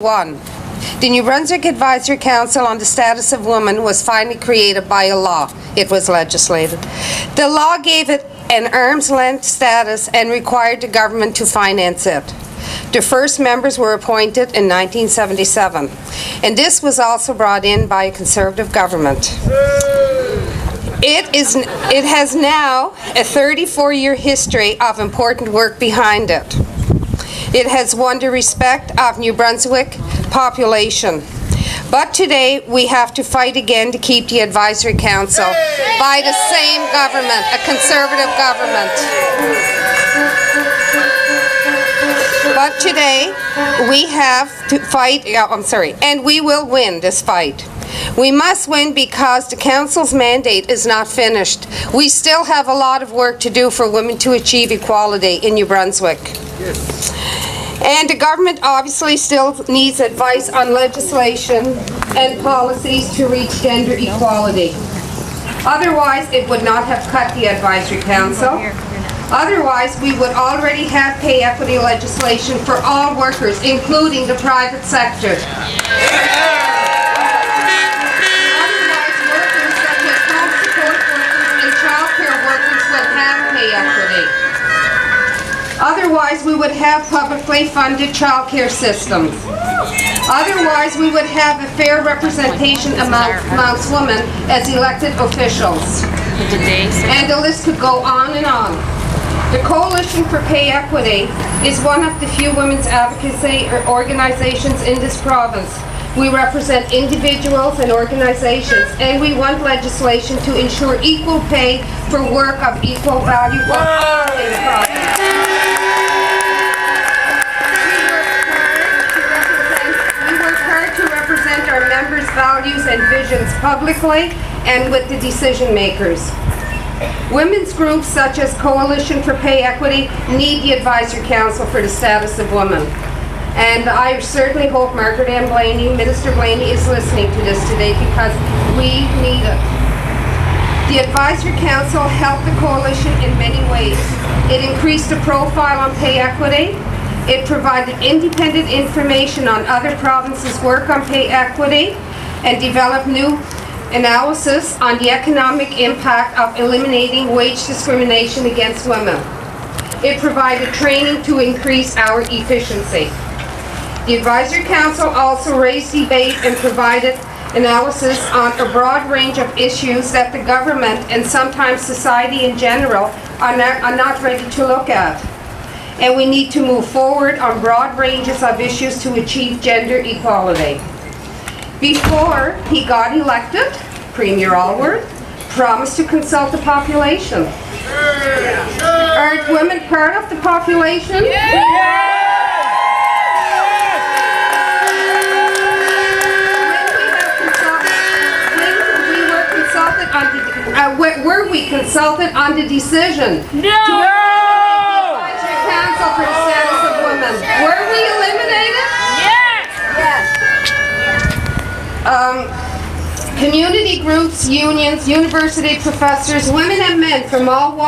1. The New Brunswick Advisory Council on the Status of Women was finally created by a law. It was legislated. The law gave it an arm's length status and required the government to finance it. The first members were appointed in 1977, and this was also brought in by a Conservative government. It has now a 34-year history of important work behind it. It has won the respect of New Brunswick population. But today we have to fight again to keep the Advisory Council by the same government, a Conservative government. But today we have to fight, and we will win this fight. We must win because the Council's mandate is not finished. We still have a lot of work to do for women to achieve equality in New Brunswick. Yes. And the government obviously still needs advice on legislation and policies to reach gender equality. Otherwise, it would not have cut the Advisory Council. Otherwise, we would already have pay equity legislation for all workers, including the private sector. Otherwise, workers such as home support workers and child care workers would have pay equity. Otherwise, we would have publicly funded child care systems. Otherwise, we would have a fair representation amongst women as elected officials. And the list could go on and on. The Coalition for Pay Equity is one of the few women's advocacy organizations in this province. We represent individuals and organizations, and we want legislation to ensure equal pay for work of equal value for all in the province. Our members' values and visions publicly and with the decision makers. Women's groups such as Coalition for Pay Equity need the Advisory Council for the Status of Women. And I certainly hope Margaret M. Blaney, Minister Blaney, is listening to this today because we need it. The Advisory Council helped the Coalition in many ways. It increased the profile on pay equity. It provided independent information on other provinces' work on pay equity and developed new analysis on the economic impact of eliminating wage discrimination against women. It provided training to increase our efficiency. The Advisory Council also raised debate and provided analysis on a broad range of issues that the government and sometimes society in general are not ready to look at. And we need to move forward on broad ranges of issues to achieve gender equality. Before he got elected, Premier Allworth promised to consult the population. Aren't women part of the population? Were we consulted on the decision? No! For the status of women. Were we eliminated? Yes! Community groups, unions, university professors, women and men from all walks